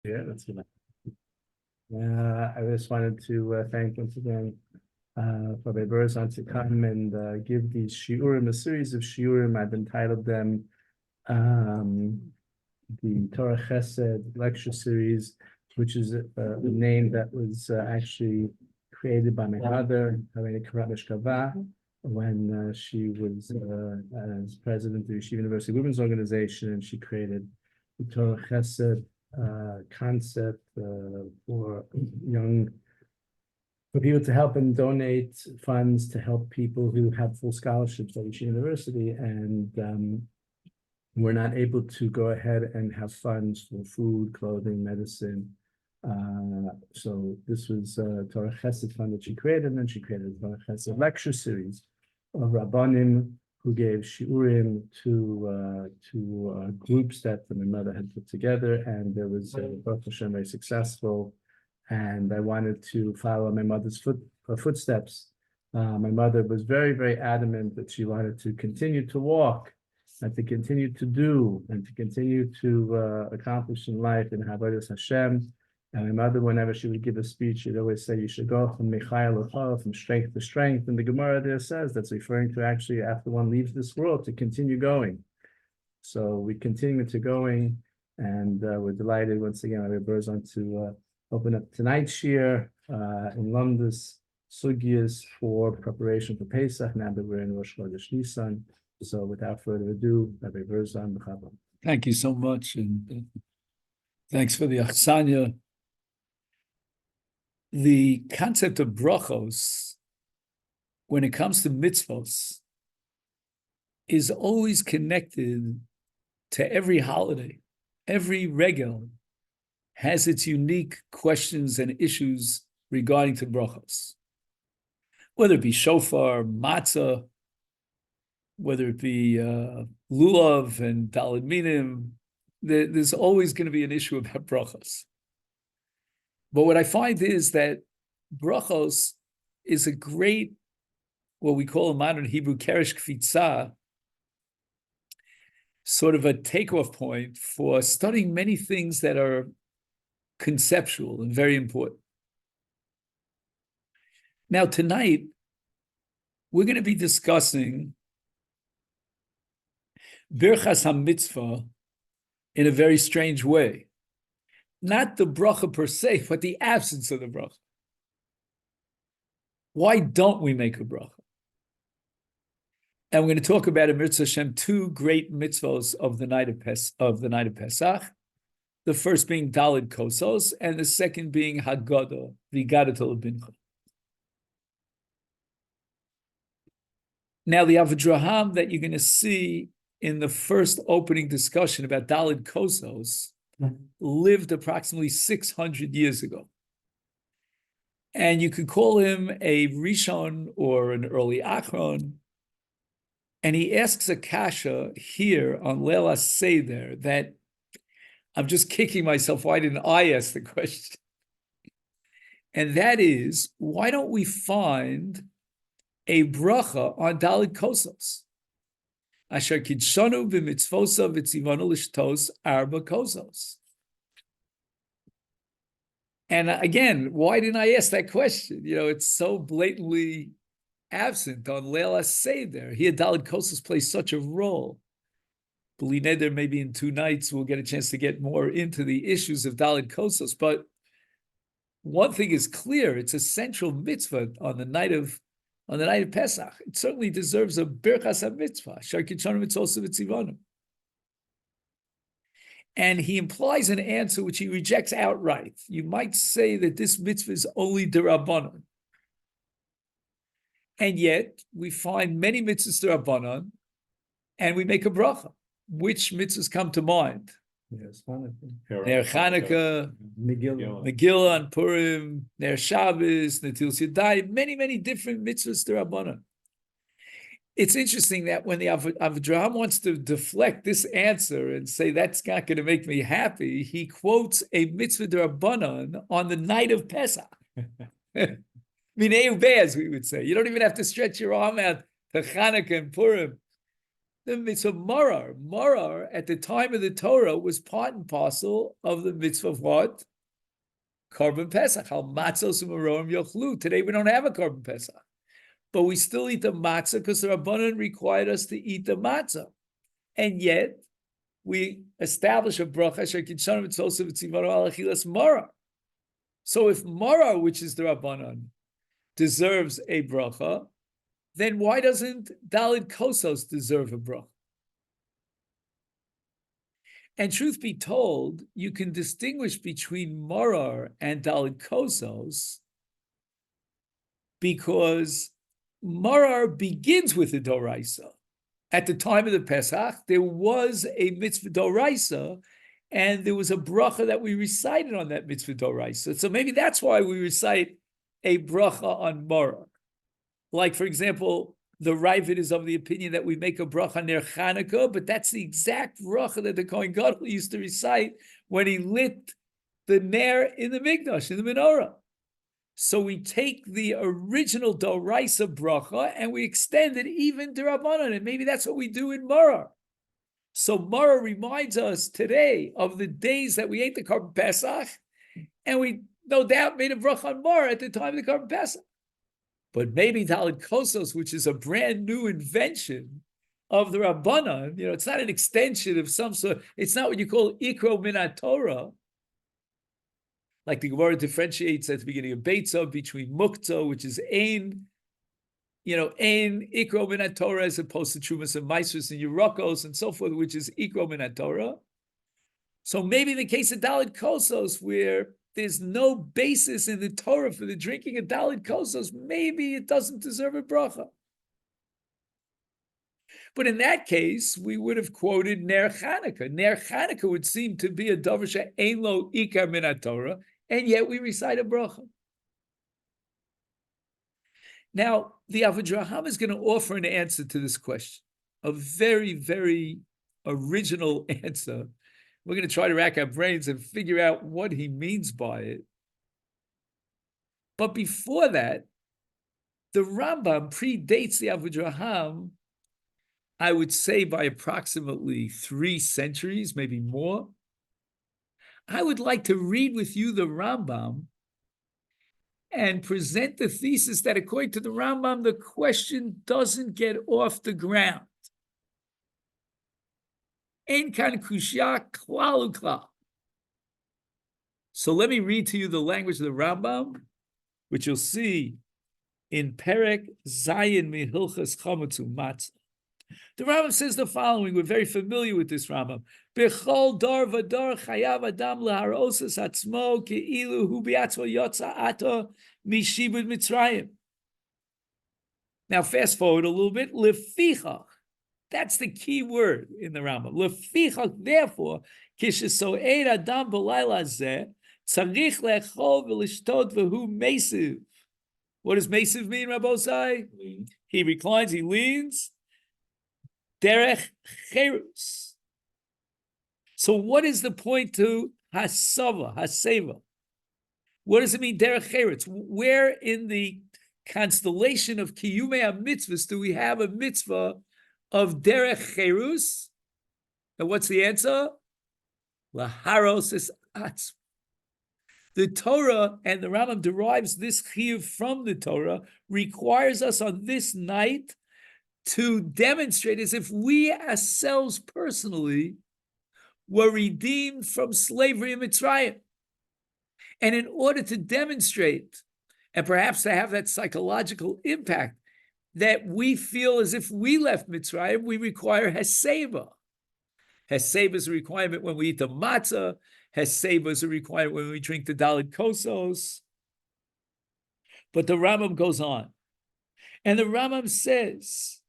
Yeah, that's good. I just wanted to thank once again for Birchas to come and give these shiurim, a series of shiurim. I've entitled them um, the Torah Chesed lecture series, which is a name that was actually created by my mother, Harena Karabish Kava, when she was as president of the Yeshiva University Women's Organization, and she created the Torah Chesed concept for young for people to help and donate funds to help people who have full scholarships at Yeshiva University, and we're not able to go ahead and have funds for food, clothing, medicine. So this was Torah Chesed fund that she created, and then she created a Torah Chesed lecture series of Rabbanim who gave shiurim to groups that my mother had put together, and there was Baruch Hashem very successful. And I wanted to follow my mother's footsteps. My mother was very, very adamant that she wanted to continue to walk and to continue to do and to continue to accomplish in life and Avodas Hashem. And my mother, whenever she would give a speech, she'd always say, you should go from Michael L'chol, from strength to strength. And the Gemara there says that's referring to actually after one leaves this world to continue going. So we continue to going, and we're delighted once again, Rabbi Birchas to open up tonight's year in London's Sugyas for preparation for Pesach, now that we're in Rosh Chodesh Nisan. So without further ado, Rabbi Birchas. Thank you so much, and thanks for the achsanya. The concept of brachos, when it comes to mitzvos, is always connected to every holiday. Every regel has its unique questions and issues regarding to brachos. Whether it be shofar, matzah, whether it be lulav and daled minim, there's always going to be an issue about brachos. But what I find is that brachos is a great, what we call in modern Hebrew, keresh kfitza, sort of a takeoff point for studying many things that are conceptual and very important. Now, tonight, we're going to be discussing Birchas HaMitzva in a very strange way. Not the bracha per se, but the absence of the bracha. Why don't we make a bracha? And we're going to talk about, in Mitzvah Hashem, two great mitzvahs of the night of Pesach. The first being Daled Kosos, and the second being Haggadah, V'Higadat L'Bincha. Now, the Avodraham that you're going to see in the first opening discussion about Daled Kosos lived approximately 600 years ago. And you could call him a Rishon or an early Achron. And he asks a kasha here on Leil Seder that I'm just kicking myself. Why didn't I ask the question? And that is, why don't we find a bracha on Daled Kosos? Asher kidshanu b'mitzvosa v'tzivanu l'shtos arba kosos. And again, why didn't I ask that question? You know, it's so blatantly absent on Leil Seder. Here, Daled Kosos plays such a role. B'li neder, maybe in 2 nights, we'll get a chance to get more into the issues of Daled Kosos. But one thing is clear, it's a central mitzvah on the night of Pesach. It certainly deserves a Birchas HaMitzvah. Shar kitshanu mitzvosa v'tzivanu. And he implies an answer which he rejects outright. You might say that this mitzvah is only d'Rabbanan. And yet, we find many mitzvahs d'Rabbanan, and we make a bracha. Which mitzvahs come to mind? Yes, Ner Chanukah, Megillah and Purim, Ner Shabbos, Netilas Yadayim, many different mitzvahs d'Rabbanan. It's interesting that when the Avodraham wants to deflect this answer and say that's not going to make me happy, he quotes a mitzvah d'Rabbanan on the night of Pesach. Minei ubeh, as we would say. You don't even have to stretch your arm out to Chanukah and Purim. the mitzvah morar. Morar at the time of the Torah was part and parcel of the mitzvah of what? Korban Pesach. Al matzos u'marorim yochlu. Today we don't have a Korban Pesach, but we still eat the matzah because the Rabbanan required us to eat the matzah, and yet we establish a bracha shekidshanu mitzvos v'tzivanu al achilas morar. So if morar, which is the Rabbanan, deserves a bracha, then why doesn't Dalid Kosos deserve a bracha? And truth be told, you can distinguish between morar and Dalid Kosos because morar begins with the doraisa. At the time of the Pesach, there was a mitzvah doraisa, and there was a bracha that we recited on that mitzvah doraisa. So maybe that's why we recite a bracha on morar. Like, for example, the Ravid is of the opinion that we make a bracha ner Chanukah, but that's the exact bracha that the Kohen Gadol used to recite when he lit the ner in the Mikdash, in the menorah. So we take the original doraisa bracha and we extend it even to Rabbanan, and maybe that's what we do in morar. So morar reminds us today of the days that we ate the Korban Pesach, and we no doubt made a bracha on morar at the time of the Korban Pesach. But maybe Dalid Kosos, which is a brand new invention of the Rabbanan, it's not an extension of some sort. It's not what you call ikro min Torah, like the Gemara differentiates at the beginning of Beitzah between muktzah, which is ein ikro min Torah, as opposed to trumas and maisros and yerokos and so forth, which is ikro min Torah. So maybe in the case of Dalid Kosos, where there's no basis in the Torah for the drinking of Dalid Kosos, maybe it doesn't deserve a bracha. But in that case, we would have quoted Ner Chanukah. Ner Chanukah would seem to be a davar she'ein lo ikar min Torah, and yet we recite a bracha. Now, the Avodah Ham is going to offer an answer to this question, a very, very original answer. We're going to try to rack our brains and figure out what he means by it. But before that, the Rambam predates the Avodah Ham, I would say, by approximately 3 centuries, maybe more. I would like to read with you the Rambam and present the thesis that according to the Rambam, the question doesn't get off the ground. Ein kan kushya klal uklal. So let me read to you the language of the Rambam, which you'll see in Perek Zayin Mihilchas Chametzu Matzah. The Rambam says the following. We're very familiar with this Rambam. Bechol dar vadar chayav adam laharosas atzmo keilu hu biatzmo yotza ato mishibud Mitzrayim. Now fast forward a little bit. Lefichach. That's the key word in the Rambam. Lefichach, therefore, kisheso'ed adam b'layla zeh tzarich lechol v'lishtot v'hu mesiv. What does mesiv mean, Rabbosai? He reclines, he leans. Derech cherus. So what is the point to haseva? What does it mean, derech cherus? Where in the constellation of kiyumei mitzvahs do we have a mitzvah of derech cherus? And what's the answer? Laharos es atzm. The Torah, and the Rambam derives this chiyuv from the Torah, requires us on this night to demonstrate as if we ourselves personally were redeemed from slavery in Mitzrayim. And in order to demonstrate, and perhaps to have that psychological impact, that we feel as if we left Mitzrayim, we require Heseba. Heseba is a requirement when we eat the matzah. Heseba is a requirement when we drink the Dalid Kosos. But the Rambam goes on. And the Rambam says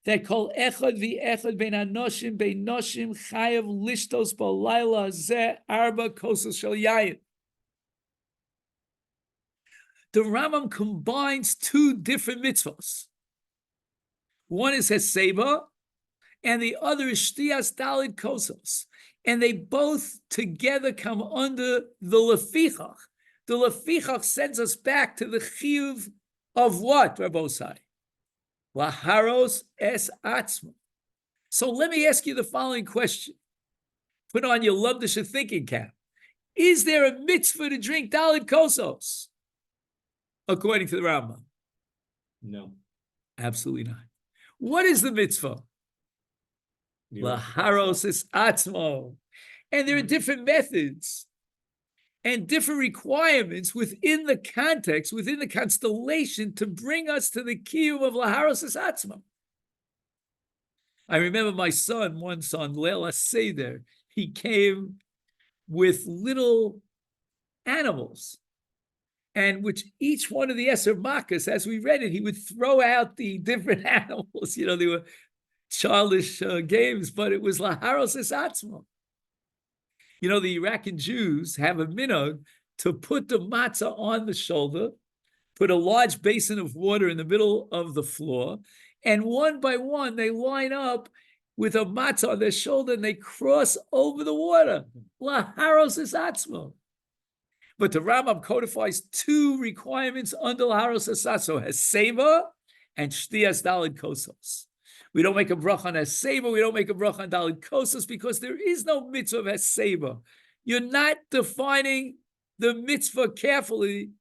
that kol echad v'echad bein anoshim chayav lishtos b'layla zeh arba kosos shel yayin. The Rambam combines 2 different mitzvahs. One is Heseba, and the other is Shtiyas Dalid Kosos. And they both together come under the Lefichach. The Lefichach sends us back to the chiyuv of what, Rabbosai? Laharos es atzma. So let me ask you the following question. Put on your Lumdisha thinking cap. Is there a mitzvah to drink Dalit Kosos? According to the Rambam? No. Absolutely not. What is the mitzvah? Laharos is atzmo. And there are different methods and different requirements within the context, within the constellation, to bring us to the kiyum of Laharos is atzmo. I remember my son, one son, Leila Seder, he came with little animals, and which each one of the Eser Makas, as we read it, he would throw out the different animals. They were childish games, but it was Laharos es atzmo. The Iraqi Jews have a minhag to put the matzah on the shoulder, put a large basin of water in the middle of the floor, and one by one they line up with a matzah on their shoulder and they cross over the water. Laharos es atzmo. But the Rambam codifies two requirements under Laharos es atzmo: Heseva and Shtiyas Daled Kosos. We don't make a bracha on Heseva, we don't make a bracha on Daled Kosos, because there is no mitzvah of Heseva. You're not defining the mitzvah carefully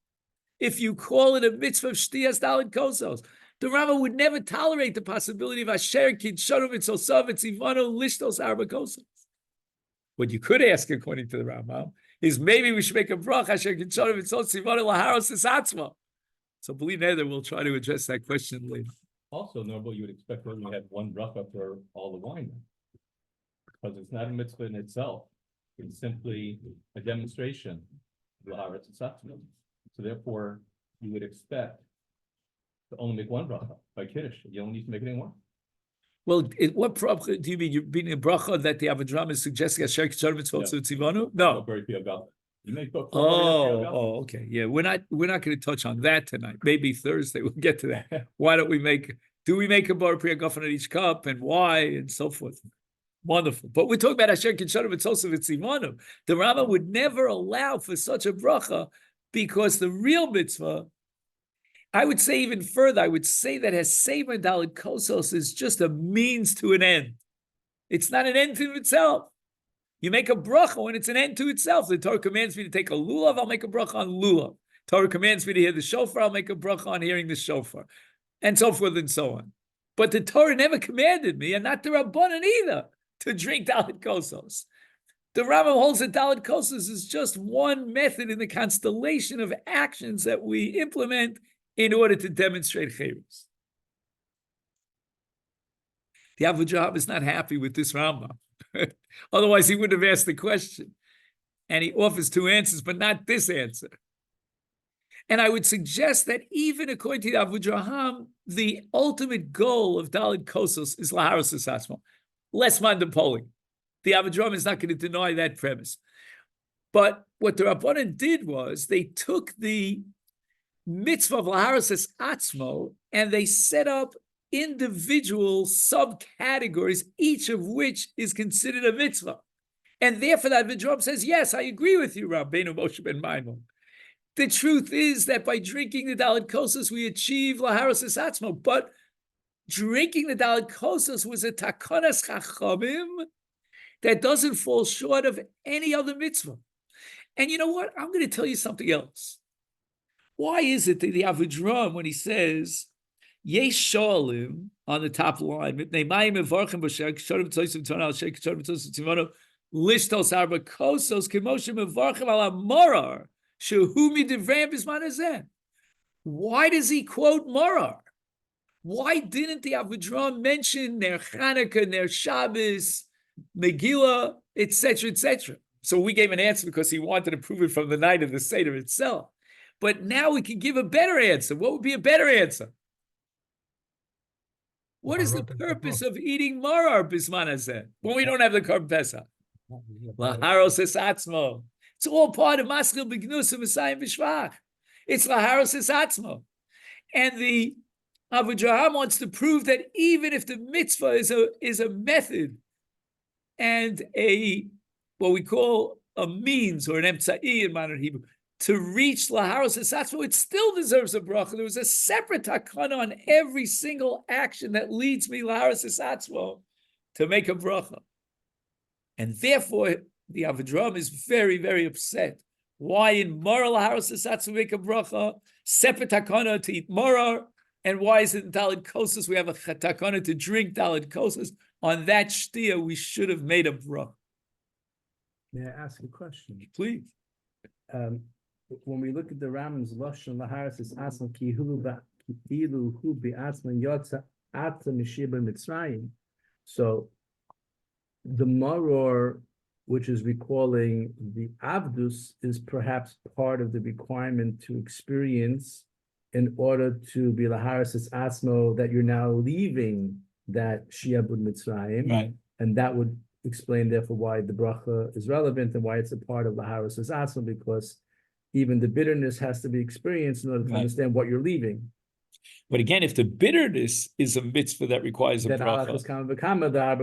if you call it a mitzvah of Shtiyas Daled Kosos. The Rambam would never tolerate the possibility of Asher Kidshonim Itzosav Itzivano Lishtos Arba Kosos. What you could ask, according to the Rambam, is maybe we should make a bracha Asher Kidshonim Itzosivano Laharos es atzmo. So believe me, we'll try to address that question later. Also, Noble, you would expect that we had one bracha for all the wine, because it's not a mitzvah in itself. It's simply a demonstration of Laharos es atzmo. So therefore, you would expect to only make one bracha by Kiddush. You don't need to make any more. Well, what bracha do you mean? You're being a bracha that the Avidrama is suggesting Asher Kidshonim Itzivano? No. You make both. Okay. Yeah, we're not going to touch on that tonight. Maybe Thursday we'll get to that. Why don't we do we make a bar priya gafan at each cup, and why, and so forth. Wonderful. But we're talking about Asher Kidshonim Itzivano. The Rambam would never allow for such a bracha, because the real mitzvah, I would say even further, I would say that Heseva and Daled Kosos is just a means to an end. It's not an end to itself. You make a bracha when it's an end to itself. The Torah commands me to take a lulav, I'll make a bracha on lulav. Torah commands me to hear the shofar, I'll make a bracha on hearing the shofar, and so forth and so on. But the Torah never commanded me, and not the Rabbanan either, to drink Daled Kosos. The Rambam holds that Daled Kosos is just one method in the constellation of actions that we implement in order to demonstrate chayros. The Avudraham is not happy with this Rambam. Otherwise, he wouldn't have asked the question. And he offers two answers, but not this answer. And I would suggest that even according to the Avudraham, the ultimate goal of Daled Kosos is Laharos es atzmo. Less mandam polling. The Avudraham is not going to deny that premise. But what the Rabbanan did was they took the mitzvah of Laharos es atzmo and they set up individual subcategories, each of which is considered a mitzvah. And therefore that Avudraham says, yes, I agree with you, Rabbeinu Moshe ben Maimon. The truth is that by drinking the Daled Kosos, we achieve Laharos es atzmo. But drinking the Daled Kosos was a takonas chachamim that doesn't fall short of any other mitzvah. And you know what? I'm going to tell you something else. Why is it that the Avudraham, when he says, Yesh shoalim on the top line, lishtos arba kosos kemoshe mevarchem ala morar shehumi devreim bisman hazeh. Why does he quote morar? Why didn't the Avudraham mention Ner Chanukah, Ner Shabbos, Megillah, etc., etc.? So we gave an answer because he wanted to prove it from the night of the Seder itself. But now we can give a better answer. What would be a better answer? What is the purpose of eating marar bisman hazeh when we don't have the Korban Pesach? Laharos es atzmo. It's all part of Maskil B'Gnus and Messiah B'Shvach. It's Laharos es atzmo. And the Avudraham wants to prove that even if the mitzvah is a method and what we call a means or an emtzai in modern Hebrew, to reach Laharos es atzmo, it still deserves a bracha. There was a separate takana on every single action that leads me Laharos es atzmo to make a bracha. And therefore, the Avedram is very, very upset. Why in Moral Laharos Esatz we make a bracha, separate takana to eat morar, and why is it in Daled Kosos we have a takana to drink Daled Kosos? On that shtia, we should have made a bracha. May I ask a question? Please. When we look at the Rambam's Lashon Laharis is Aslan Kihu Hu Bi Aslan Yotza Atza Mishiba Mitzrayim. So the maror, which is recalling the Avdus, is perhaps part of the requirement to experience in order to be Laharis is Asmo, that you're now leaving that Shiabud Mitzrayim. Right. And that would explain therefore why the bracha is relevant and why it's a part of Laharis is Asmo, because even the bitterness has to be experienced in order to understand what you're leaving. But again, if the bitterness is a mitzvah that requires a That bracha, is kind of the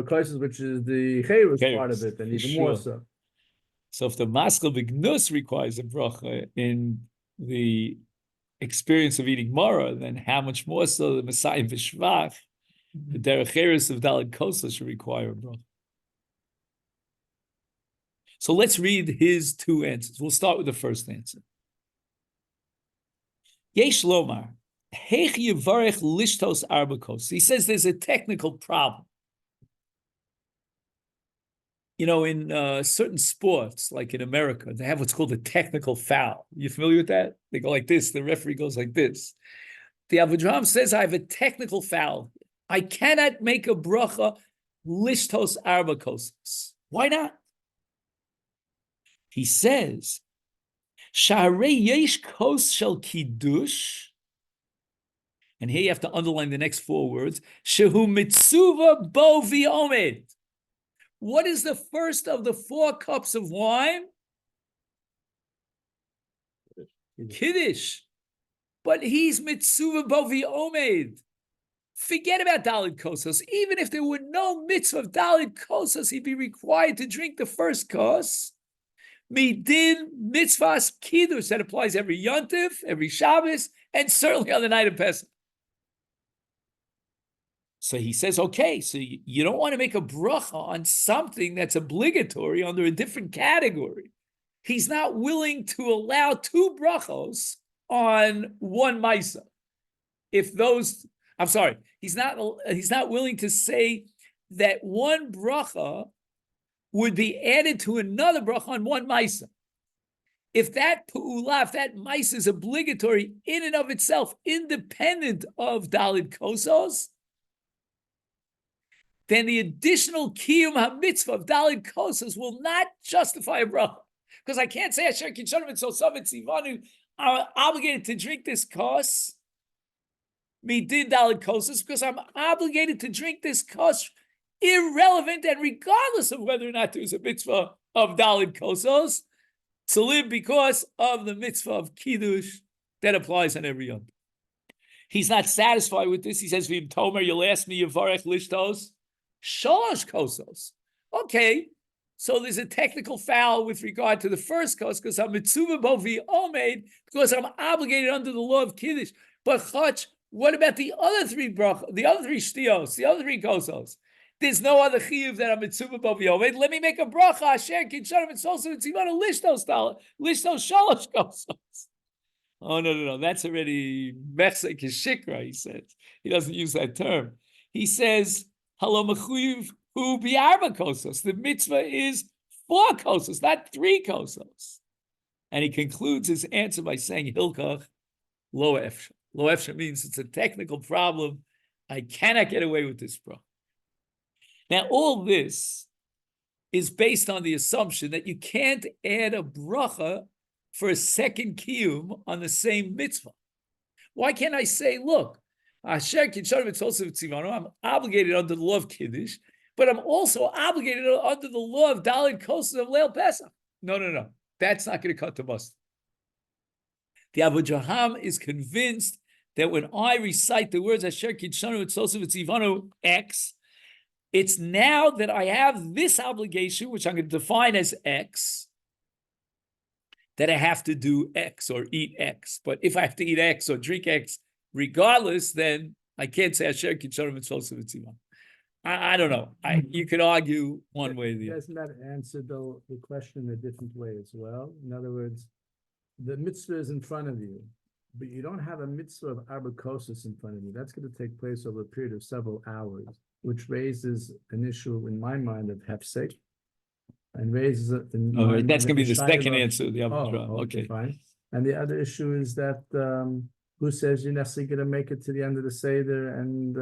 Kosos, which is the Cheirus part of Cheirus, it, and for even more sure. so. So if the maskal b'gnus requires a bracha in the experience of eating mara, then how much more so the Messiah v'shvach, the derecheres of Daled Kosos should require a bracha. So let's read his two answers. We'll start with the first answer. Yesh lomar, heich yivarech lishtos arba kos. He says there's a technical problem. You know, in certain sports, like in America, they have what's called a technical foul. You familiar with that? They go like this, the referee goes like this. The Avedram says, I have a technical foul. I cannot make a bracha lishtos arba kos. Why not? He says, Sha'arei yesh kos shel kiddush, and here you have to underline the next four words, shehu mitzuva bo v'omed. What is the first of the 4 cups of wine? Kiddush. But he's mitzuva bo v'omed. Forget about Daled Kosos. Even if there were no mitzvah of Daled Kosos, he'd be required to drink the first kos. Midin mitzvahs kiddush, that applies every yontif, every Shabbos, and certainly on the night of Pesach. So he says, okay, so you don't want to make a bracha on something that's obligatory under a different category. He's not willing to allow 2 brachos on one maisa. If those, I'm sorry, he's not willing to say that one bracha would be added to another bracha on one maisa. If that pu'ula, if that maisa is obligatory in and of itself, independent of Daled Kosos, then the additional kiyum ha-mitzvah of Daled Kosos will not justify a bracha. Because I can't say Asher Kinshonim and Sosav and Tzivanu are obligated to drink this kos, midin Daled Kosos, because I'm obligated to drink this kos irrelevant and regardless of whether or not there's a mitzvah of Daled Kosos, to live because of the mitzvah of Kiddush that applies on every yom. He's not satisfied with this. He says, V'im Tomer, you'll ask me, Yavarech Lishtos, Shalosh Kosos. Okay, so there's a technical foul with regard to the first kos, because I'm mitzvah bo v'omed, because I'm obligated under the law of Kiddush. But Chach, what about the other 3 brach, the other 3 shtios, the other 3 kosos? There's no other chiyuv that I'm mitzvah bo v'omed. Let me make a bracha, Asher Kinshonim and Sosav Tzivanu lishtos shalosh kosos. Oh, no. That's already Mechsek Shikra, he says. He doesn't use that term. He says, Halo mechuyev hu bi'arba kosos. The mitzvah is 4 kosos, not 3 kosos. And he concludes his answer by saying, Hilkach lo efsha. Lo efsha means it's a technical problem. I cannot get away with this, bro. Now, all this is based on the assumption that you can't add a bracha for a second kiyum on the same mitzvah. Why can't I say, look, Asher Kinshonim Sosav Tzivanu, I'm obligated under the law of Kiddush, but I'm also obligated under the law of Daled Kosos of Leil Pesach. No. That's not going to cut the mustard. The Abu is convinced that when I recite the words Asher Kinshonim Sosav Tzivanu X, it's now that I have this obligation, which I'm going to define as X, that I have to do X or eat X. But if I have to eat X or drink X, regardless, then I can't say Asher Kinshonim Sosav Tzivanu. I don't know. You could argue one way or the other. Doesn't that answer though the question in a different way as well? In other words, the mitzvah is in front of you, but you don't have a mitzvah of Kosos in front of you. That's going to take place over a period of several hours, which raises an issue in my mind of hefsek, and raises it. That's going to be the second answer. The other okay, fine. And the other issue is that who says you're necessarily going to make it to the end of the seder and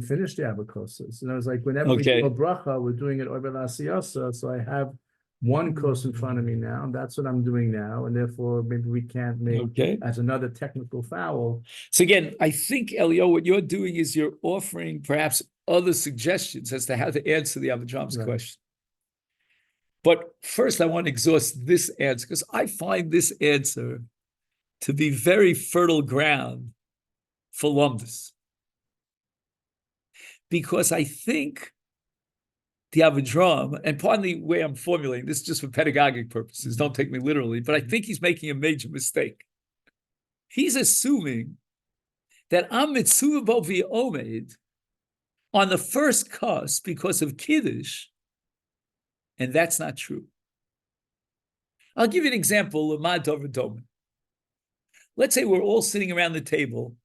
finish the Kosos? You know, it's like whenever we do a bracha, we're doing it over l'asiyasa. So I have one kos in front of me now, and that's what I'm doing now, and therefore maybe we can't make as another technical foul. So again, I think Elio, what you're doing is you're offering perhaps other suggestions as to how to answer the Avadram's question. But first, I want to exhaust this answer because I find this answer to be very fertile ground for lumdus. Because I think the Avidram, and pardon the way I'm formulating this just for pedagogic purposes, don't take me literally, but I think he's making a major mistake. He's assuming that I'm mitzvah bo v'omed on the first cusp because of Kiddush, and that's not true. I'll give you an example of Mad Dover Domen. Let's say we're all sitting around the table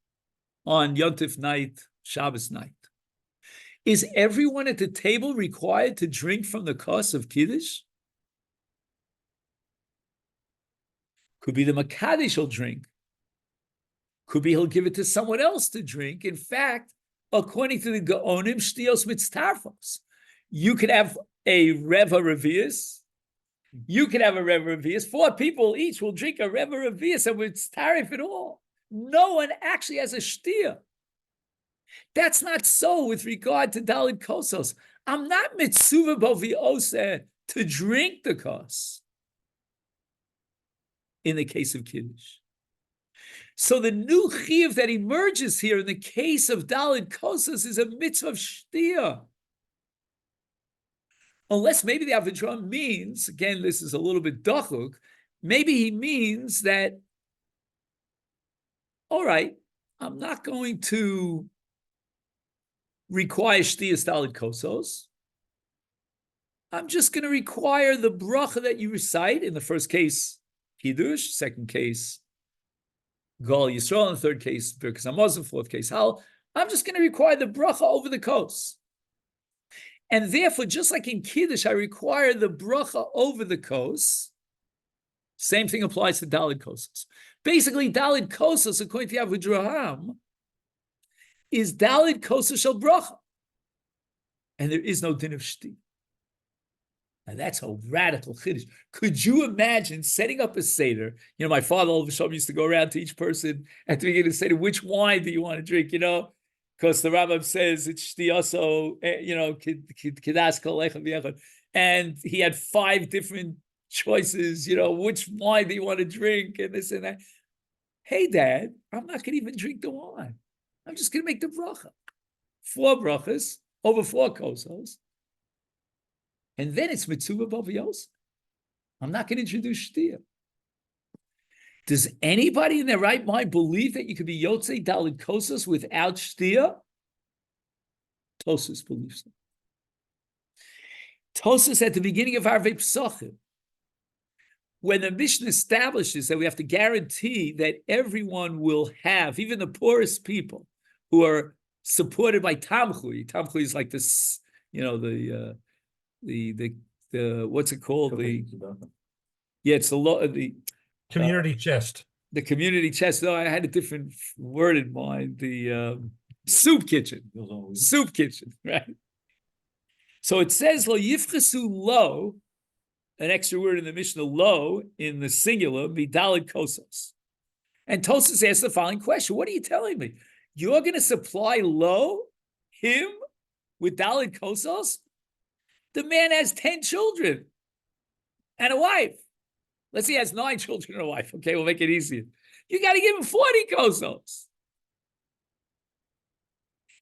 on Yontif night, Shabbos night. Is everyone at the table required to drink from the kos of Kiddush? Could be the Makadish will drink. Could be he'll give it to someone else to drink. In fact, according to the Gaonim, Shtios Mitztarfos, you could have a Reva Revius. You could have a Reva Revius. 4 people each will drink a Reva Revius, and it's tarif at all. No one actually has a shtia. That's not so with regard to Dalid Kosos. I'm not mitzvah boviose to drink the kos in the case of Kiddush. So the new chiyuv that emerges here in the case of Dalid Kosos is a mitzvah of shtia. Unless maybe the Avidram means, again, this is a little bit dachuk, maybe he means that, all right, I'm not going to require shtiyas dalid kosos. I'm just going to require the bracha that you recite. In the first case, Kiddush. Second case, Gal Yisrael. In the third case, Birchas Hamazon. Fourth case, Hal. I'm just going to require the bracha over the kos. And therefore, just like in Kiddush, I require the bracha over the kos. Same thing applies to dalid kosos. Basically, dalid kosos, according to Avidraham, is dalid kosos shel bracha. And there is no din of shti. Now that's a radical chiddush. Could you imagine setting up a seder? You know, my father all of a sudden used to go around to each person at the beginning of the seder, which wine do you want to drink, you know? Because the Rambam says it's shti also, you know, kidas kol echad v'echad. And he had 5 different choices, you know, which wine do you want to drink and this and that. Hey, Dad, I'm not going to even drink the wine. I'm just going to make the bracha. 4 brachas over 4 kosos. And then it's mitzvah b'aviyos. I'm not going to introduce shtia. Does anybody in their right mind believe that you could be yotzei dalid kosos without shtia? Tosus believes so. Tosus at the beginning of Arvei Psachim, when the Mishnah establishes that we have to guarantee that everyone will have, even the poorest people who are supported by Tamchui. Tamchui is like this, you know, the what's it called? It's the law. The community chest. The community chest. No, I had a different word in mind. The soup kitchen. Soup kitchen, right? So it says lo yifchesu lo, an extra word in the Mishnah, lo, in the singular, midalid kosos. And Tosus asks the following question: what are you telling me? You're going to supply lo, him, with dalid kosos? The man has 10 children and a wife. Let's say he has 9 children and a wife. Okay, we'll make it easier. You got to give him 40 kosos.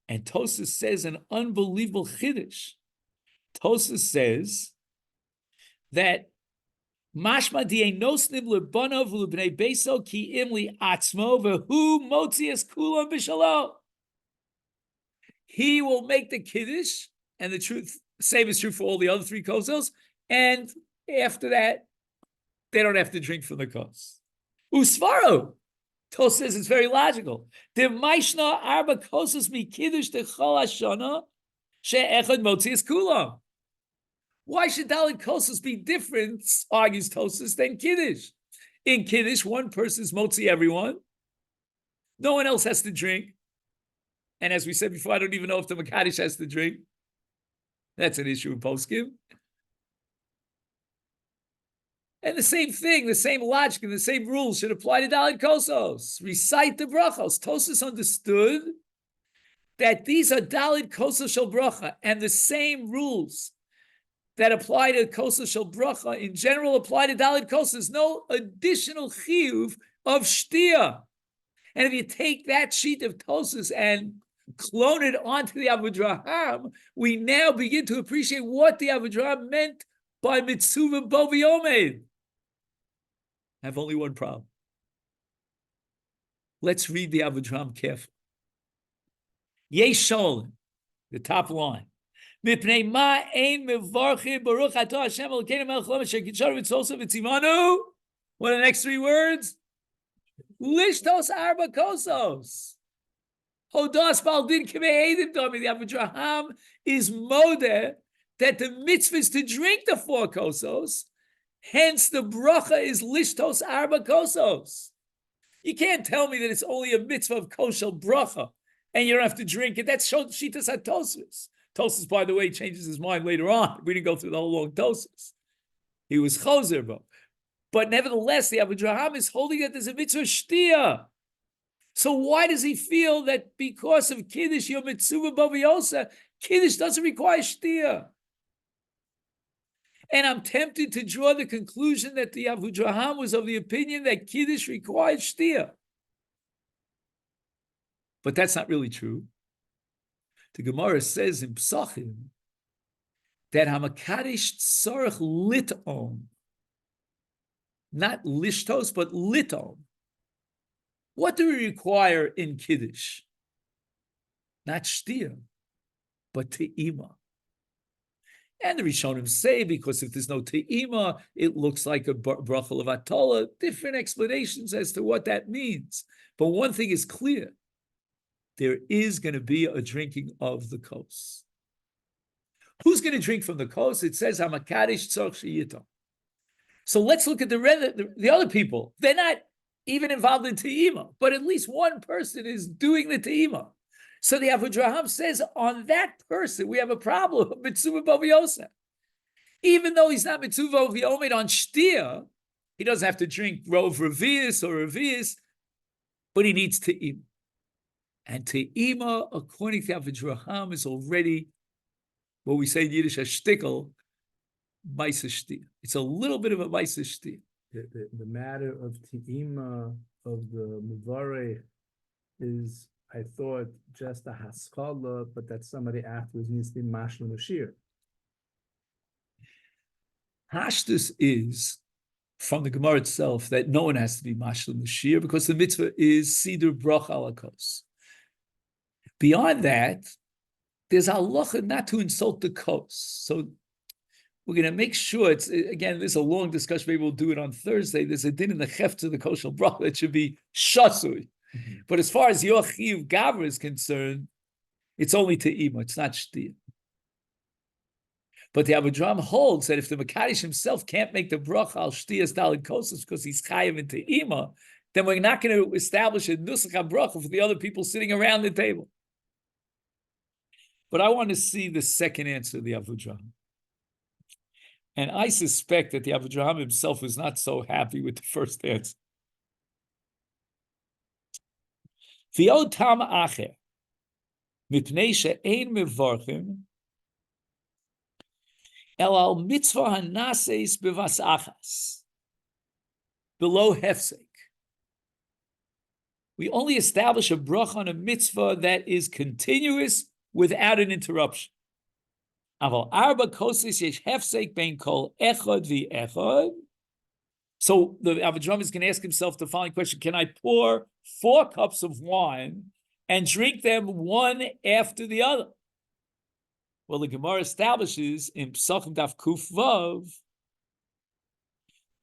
And Tosus says an unbelievable chiddush. Tosus says that mashma dienosnim lebanov lebnei beso ki imli atzmo vehu motzias kulam b'shalom. he will make the kiddush, and the truth, same is true for all the other three kosos, and after that, they don't have to drink from the kos. Usvaro, Tos says it's very logical. The Maishna arba kosos mi kiddush de chol hashana she'echad motzias kulam. Why should Dalit Kosos be different, argues Tosus, than Kiddush? In Kiddush, one person's motzi everyone. No one else has to drink. And as we said before, I don't even know if the Makadish has to drink. That's an issue in Poskim. And the same thing, the same logic and the same rules should apply to Dalit Kosos. Recite the brachos. Tosus understood that these are Dalit Kosos shel bracha, and the same rules that apply to Kosos shel bracha in general apply to Dalit Kosos. No additional chiyuv of shtia. And if you take that sheet of Tosos and clone it onto the Avodraham, we now begin to appreciate what the Avodraham meant by Mitzvah Bo V'Yomed. I have only one problem. Let's read the Avodraham carefully. Yesh Sholem, the top line. Mipnei ma ein mevarchi baruch atah Hashem Elokeinu melech haolam asher kitshanu v'tzolso v'tzivanu. What are the next three words? Lishtos arba kosos. Hodas bal din k'mei edim domi. The Avodraham is modeh that the mitzvah is to drink the 4 kosos. Hence, the bracha is lishtos arba kosos. You can't tell me that it's only a mitzvah of kosher bracha and you don't have to drink it. That's shitas hatosus. Tosus, by the way, changes his mind later on. We didn't go through the whole long Tosus. He was choser, but nevertheless, the Avodraham is holding that there's a mitzvah shtia. So why does he feel that because of Kiddush, your mitzvah baviosa, Kiddush doesn't require shtia? And I'm tempted to draw the conclusion that the Avodraham was of the opinion that Kiddush required shtia. But that's not really true. The Gemara says in Psachim that Hamakadish tzarech litom, not lishtos, but litom. What do we require in Kiddush? Not shtia, but te'ima. And the Rishonim say, because if there's no te'ima, it looks like a brachal of atola. Different explanations as to what that means. But one thing is clear. There is going to be a drinking of the kos. Who's going to drink from the kos? It says, Hamakadish tzarech sheyitam. So let's look at the other people. They're not even involved in te'ima, but at least one person is doing the te'ima. So the Avodraham says, on that person, we have a problem, mitzvah baviosa. Even though he's not mitzvah baviomed on shtia, he doesn't have to drink rov revius or revius, but he needs te'ima. And te'ima, according to Avodraham, is already what we say in Yiddish, a shtickle, maisa shtia. It's a little bit of a maisa shtia. The matter of te'ima of the Muvareh is, I thought, just a haskalah, but that somebody afterwards needs to be mashal mashir. Hashtus is from the Gemara itself that no one has to be mashal mashir because the mitzvah is sidur bracha alakos. Beyond that, there's halacha not to insult the kos. So we're going to make sure it's, again, there's a long discussion. Maybe we'll do it on Thursday. There's a din in the cheft of the kosher bracha that should be shasui. Mm-hmm. But as far as your chiyuv gavra is concerned, it's only te'ima. It's not shtia. But the Avodraham holds that if the Makadish himself can't make the bracha al shtias dalid kosos because he's chayiv in te'ima, then we're not going to establish a nusach bracha for the other people sitting around the table. But I want to see the second answer of the Avodraham. And I suspect that the Avodraham himself was not so happy with the first answer. V'yod tam acher, mipnei she'ein mevarchim, el al mitzvah hanaseis bevas achas, below hefsek. We only establish a bracha on a mitzvah that is continuous without an interruption. Aval arba kosos yesh hefsek bein kol echad v'echad. So the Avodraham is going to ask himself the following question: can I pour 4 cups of wine and drink them one after the other. Well, the Gemara establishes in Psachim Daf Kuf Vav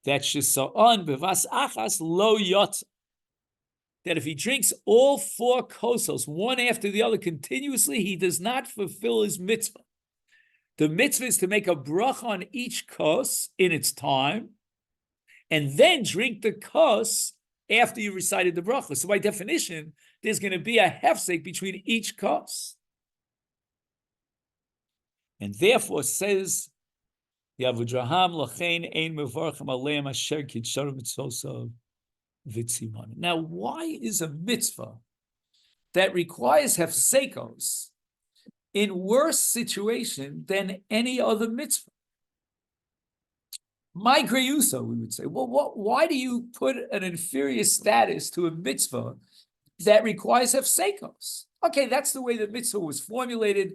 that Shesa'on bevas achas lo yotza, that if he drinks all 4 kosos one after the other continuously, he does not fulfill his mitzvah. The mitzvah is to make a bracha on each kos in its time, and then drink the kos after you recited the bracha. So by definition, there's going to be a hefsek between each kos. And therefore, says the Avudraham, Lachein ein mevarchem aleim asher kidsharu mitzvosav v'tziman. Now, why is a mitzvah that requires hefsekos in worse situation than any other mitzvah? My greyusa, we would say. Well, why do you put an inferior status to a mitzvah that requires hefsekos? Okay, that's the way the mitzvah was formulated.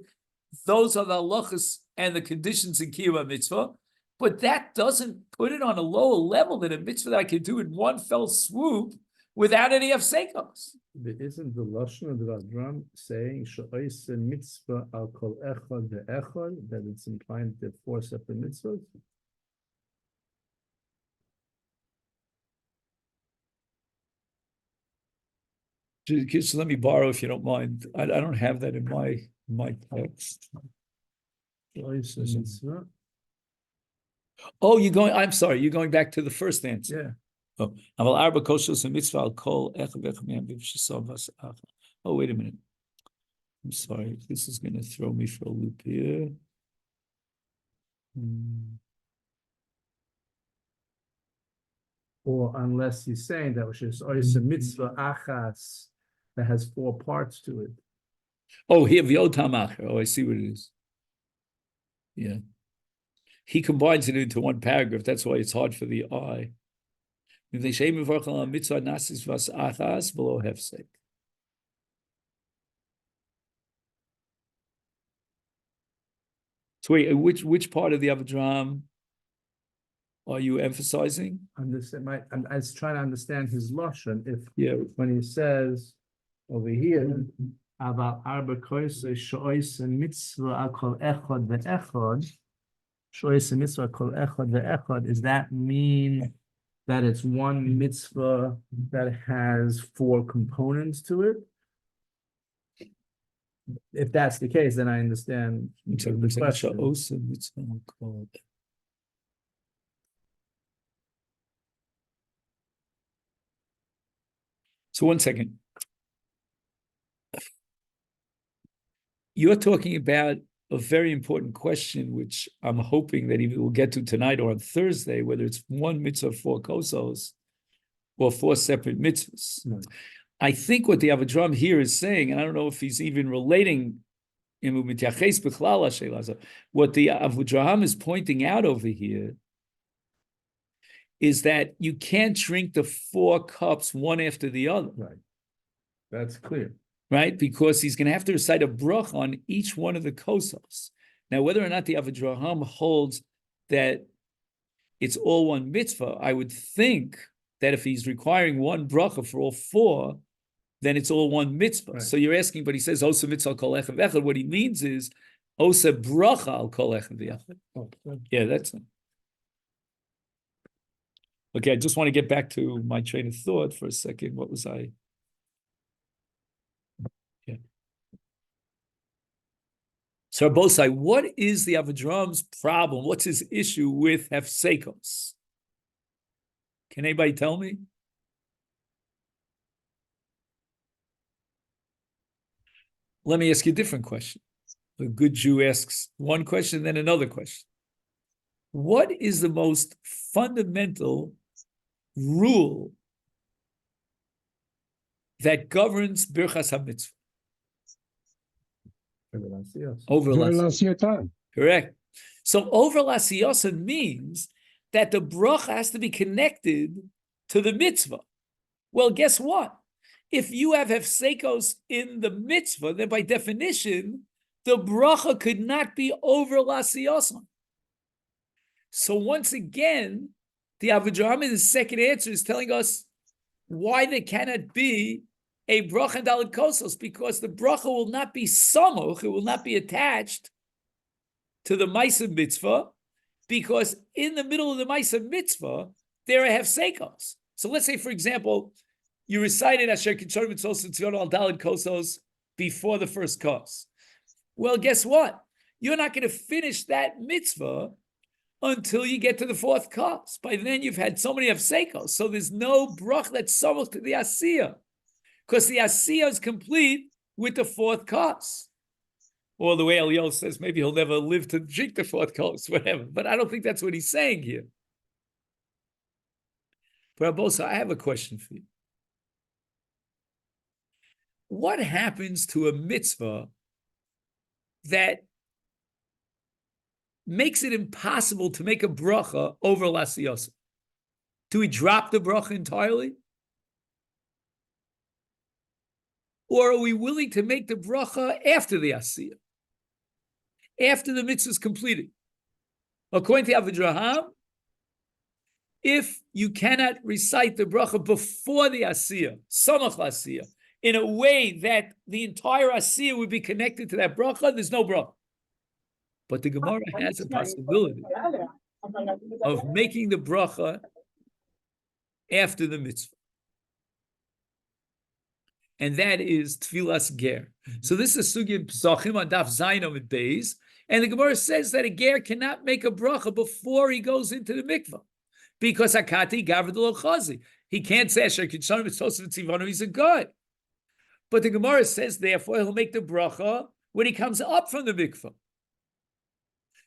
Those are the halachas and the conditions in kiyum mitzvah, but that doesn't put it on a lower level than a mitzvah that I can do in one fell swoop without any hefsekos. But isn't the lashon of the Vadram saying she'ois mitzvah al kol echad ve'echad, that it's implying the 4 separate mitzvahs? Just let me borrow, if you don't mind. I don't have that in my text. She'ois mitzvah. Oh, I'm sorry, you're going back to the first answer. Yeah. Aval arba kosos and mitzvah al kol echad ve'echad me'am b'v'shasav v'as'acha. Oh, wait a minute. I'm sorry, this is going to throw me for a loop here. Or unless he's saying that which is ois mitzvah achas that has 4 parts to it. Oh, here, v'yotam. Oh, I see what it is. Yeah. He combines it into one paragraph. That's why it's hard for the eye. So wait, which part of the Avedram are you emphasizing? I was trying to understand his lashon. When he says over here about arba kosos she'ois mitzvah al kol echad ve'echad, she'ois mitzvah kol echad ve'echad, does that mean that it's one mitzvah that has 4 components to it? If that's the case, then I understand the question. So 1 second. You're talking about a very important question, which I'm hoping that we'll get to tonight or on Thursday, whether it's one mitzvah, 4 kosos, or 4 separate mitzvahs. Right. I think what the Avedram here is saying, and I don't know if he's even relating, what the Avudraham is pointing out over here is that you can't drink the 4 cups one after the other. Right. That's clear. Right? Because he's going to have to recite a bracha on each one of the kosos. Now, whether or not the Avudraham holds that it's all one mitzvah, I would think that if he's requiring one bracha for all 4, then it's all one mitzvah. Right. So you're asking, but he says, Osa mitzvah al kol echad v'echad. What he means is, Osa bracha al kol echad v'echad. Yeah, that's it. Okay, I just want to get back to my train of thought for a second. What was I? Yeah. So Bosai, what is the Avedram's problem? What's his issue with hefsekos? Can anybody tell me? Let me ask you a different question. A good Jew asks one question, then another question. What is the most fundamental rule that governs Birchas HaMitzvah? Over Lasiyata. Correct. So over Lasiyasa means that the bracha has to be connected to the mitzvah. Well, guess what? If you have hefsekos in the mitzvah, then by definition, the bracha could not be over Lasiyasa. So once again, the Avudraham in his second answer is telling us why there cannot be a bracha and Dalit Kosos, because the bracha will not be samuch, it will not be attached to the Maisa Mitzvah, because in the middle of the Maisa Mitzvah, there I have Seikos. So let's say, for example, you recited Asher Kitzor Mitzvos Tzivon al Dalit Kosos before the first kos. Well, guess what? You're not going to finish that mitzvah until you get to the fourth kos. By then, you've had so many Hafsekos, so there's no brach that's samuch to the Asiyah, because the Asiyah is complete with the fourth kos. Or the way Eliel says, maybe he'll never live to drink the fourth kos, whatever. But I don't think that's what he's saying here. But Abosa, I have a question for you. What happens to a mitzvah that makes it impossible to make a bracha over Lasiyos? Do we drop the bracha entirely? Or are we willing to make the bracha after the asiyah? After the mitzvah is completed? According to Avidraham, if you cannot recite the bracha before the asiyah, samach asiyah, in a way that the entire asiyah would be connected to that bracha, there's no bracha. But the Gemara has a possibility of making the bracha after the mitzvah. And that is Tfilas Ger. So this is Sugya Psachim on Daf Zayin Amid Beis. And the Gemara says that a Ger cannot make a bracha before he goes into the mikvah. Because Hakati Gavr D'Lo Chazi. He can't say Asher Kitzon Mitzvos Tzivonu, he's a god. But the Gemara says, therefore, he'll make the bracha when he comes up from the mikvah.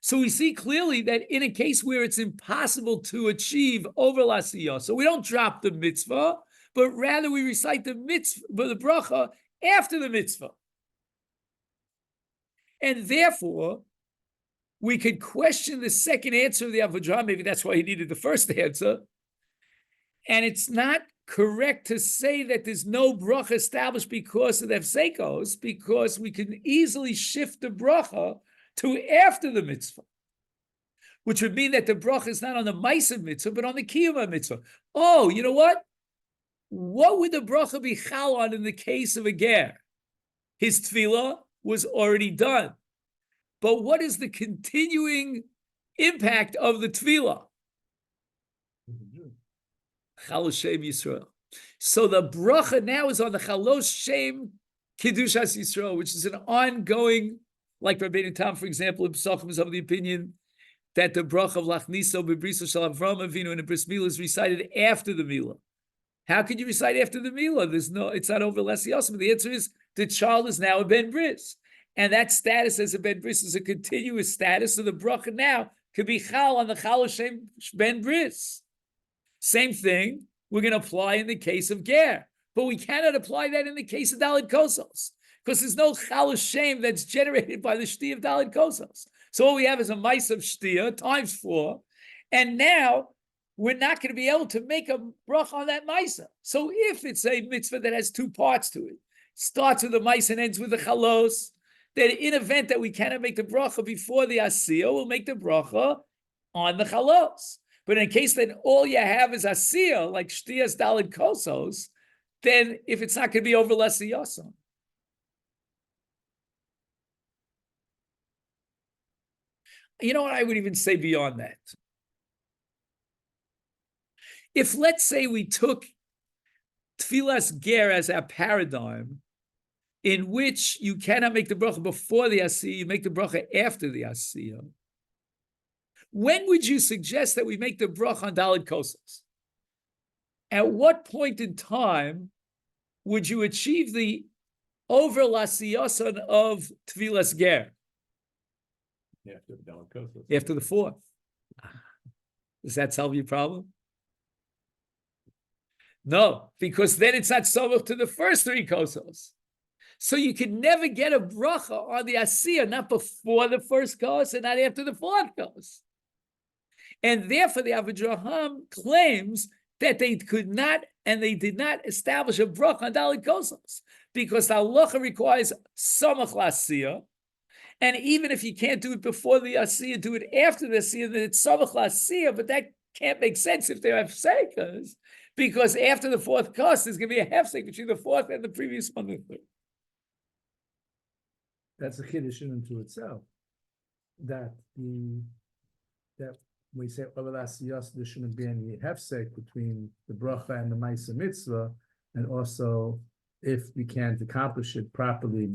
So we see clearly that in a case where it's impossible to achieve over Lasiyah, so we don't drop the mitzvah, but rather we recite the mitzvah, the bracha after the mitzvah. And therefore, we could question the second answer of the Avodah. Maybe that's why he needed the first answer. And it's not correct to say that there's no bracha established because of the Hefsekos, because we can easily shift the bracha to after the mitzvah, which would mean that the bracha is not on the Maisa mitzvah, but on the Kiyuma mitzvah. Oh, you know what? What would the bracha be chal on in the case of a ger? His tefillah was already done. But what is the continuing impact of the tefillah? Chalosh Shem Yisrael. So the bracha now is on the Chalosh Shem Kedushas Yisrael, which is an ongoing, like Rabbeinu Tam, for example, in Pesachim is of the opinion that the bracha of Lachniso Bebriso Shel Avram Avinu and the Bris Milah is recited after the Milah. How could you recite after the Milah? It's not over Lasiyosim. The answer is the child is now a Ben Bris. And that status as a Ben Bris is a continuous status. So the bracha now could be chal on the Chal Hashem Ben Bris. Same thing we're going to apply in the case of Ger. But we cannot apply that in the case of Dalit Kosos, because there's no Chal Hashem that's generated by the Shti of Dalit Kosos. So all we have is a mice of Shtia times 4. And now we're not going to be able to make a bracha on that Maisa. So if it's a mitzvah that has 2 parts to it, starts with the Maisa and ends with the Chalos, then in event that we cannot make the bracha before the Asiyah, we'll make the bracha on the Chalos. But in case that all you have is Asiyah, like Shtiyas Dalid Kosos, then if it's not going to be over Lesiyosam. You know what I would even say beyond that? If, let's say, we took Tfilas Ger as our paradigm, in which you cannot make the bracha before the Asiyah, you make the bracha after the Asiyah, when would you suggest that we make the bracha on Daled Kosos? At what point in time would you achieve the over Lasiyasan of Tfilas Ger? After the Daled Kosos. After the 4th. Does that solve your problem? No, because then it's not samach to the first 3 kosos. So you can never get a bracha on the asiyah, not before the first kos and not after the 4th kos. And therefore the Avidraham claims that they could not and they did not establish a bracha on Dalit Kosos, because the halacha requires samach l'asiyah. And even if you can't do it before the asiyah, do it after the asiyah, then it's samach l'asiyah, but that can't make sense if they have sekas, Because after the fourth kos, there's going to be a hefsek between the fourth and the previous one. And the third. That's a chiddush into itself. That we say Ovelasiyos, there shouldn't be any hefsek between the bracha and the ma'aseh mitzvah, and also if we can't accomplish it properly,